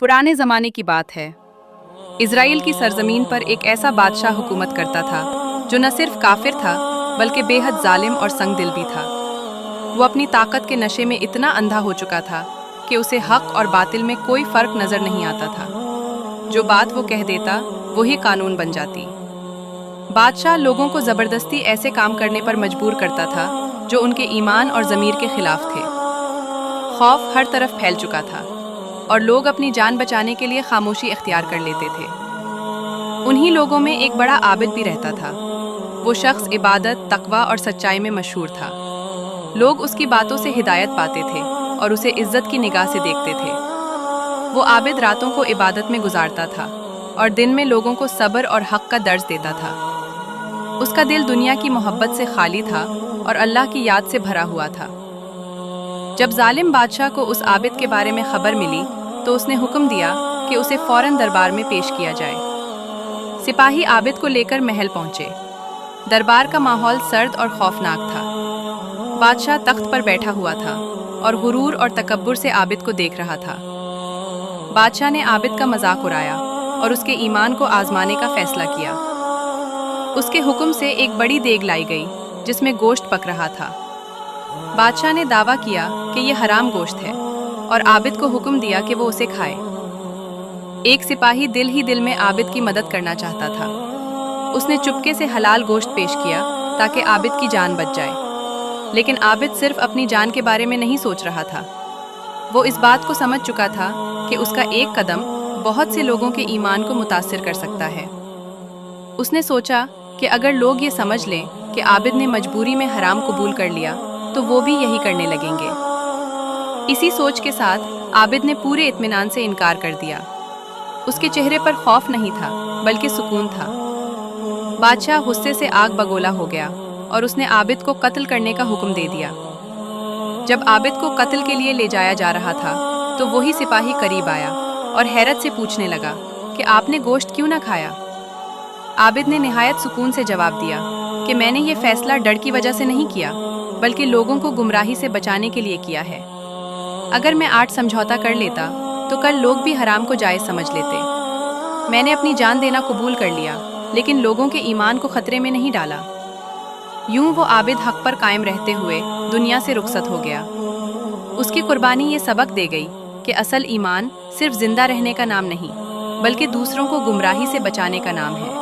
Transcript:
पुराने ज़माने की बात है। इज़राइल की सरज़मीन पर एक ऐसा बादशाह हुकूमत करता था जो न सिर्फ काफिर था बल्कि बेहद जालिम और संगदिल भी था। वो अपनी ताकत के नशे में इतना अंधा हो चुका था कि उसे हक और बातिल में कोई फ़र्क नज़र नहीं आता था। जो बात वो कह देता वही कानून बन जाती। बादशाह लोगों को ज़बरदस्ती ऐसे काम करने पर मजबूर करता था जो उनके ईमान और ज़मीर के खिलाफ थे। खौफ हर तरफ फैल चुका था और लोग अपनी जान बचाने के लिए खामोशी इख्तियार कर लेते थे। उन्हीं लोगों में एक बड़ा आबिद भी रहता था। वो शख्स इबादत, तकवा और सच्चाई में मशहूर था। लोग उसकी बातों से हिदायत पाते थे और उसे इज्जत की निगाह से देखते थे। वो आबिद रातों को इबादत में गुजारता था और दिन में लोगों को सब्र और हक का दर्ज देता था। उसका दिल दुनिया की मोहब्बत से खाली था और अल्लाह की याद से भरा हुआ था। जब जालिम बादशाह को उस आबिद के बारे में खबर मिली तो उसने हुक्म दिया कि उसे फौरन दरबार में पेश किया जाए। सिपाही आबिद को लेकर महल पहुंचे। दरबार का माहौल सर्द और खौफनाक था। बादशाह तख्त पर बैठा हुआ था और गुरूर और तकब्बुर से आबिद को देख रहा था। बादशाह ने आबिद का मजाक उड़ाया और उसके ईमान को आजमाने का फैसला किया। उसके हुक्म से एक बड़ी देग लाई गई जिसमें गोश्त पक रहा था। बादशाह ने दावा किया कि यह हराम गोश्त है और आबिद को हुक्म दिया कि वो उसे खाए। एक सिपाही दिल ही दिल में आबिद की मदद करना चाहता था। उसने चुपके से हलाल गोश्त पेश किया ताकि आबिद की जान बच जाए। लेकिन आबिद सिर्फ अपनी जान के बारे में नहीं सोच रहा था। वो इस बात को समझ चुका था कि उसका एक कदम बहुत से लोगों के ईमान को मुतासिर कर सकता है। उसने सोचा कि अगर लोग ये समझ लें कि आबिद ने मजबूरी में हराम कबूल कर लिया तो वो भी यही करने लगेंगे। इसी सोच के साथ आबिद ने पूरे इत्मीनान से इनकार कर दिया। उसके चेहरे पर खौफ नहीं था बल्कि सुकून था। बादशाह गुस्से से आग बगोला हो गया और उसने आबिद को कत्ल करने का हुक्म दे दिया। जब आबिद को कत्ल के लिए ले जाया जा रहा था तो वही सिपाही करीब आया और हैरत से पूछने लगा कि आपने गोश्त क्यों ना खाया। आबिद ने निहायत सुकून से जवाब दिया कि मैंने ये फैसला डर की वजह से नहीं किया बल्कि लोगों को गुमराही से बचाने के लिए किया है। अगर मैं आज समझौता कर लेता तो कल लोग भी हराम को जायज़ समझ लेते। मैंने अपनी जान देना कबूल कर लिया लेकिन लोगों के ईमान को खतरे में नहीं डाला। यूं वो आबिद हक पर कायम रहते हुए दुनिया से रुखसत हो गया। उसकी कुर्बानी ये सबक दे गई कि असल ईमान सिर्फ जिंदा रहने का नाम नहीं बल्कि दूसरों को गुमराही से बचाने का नाम है।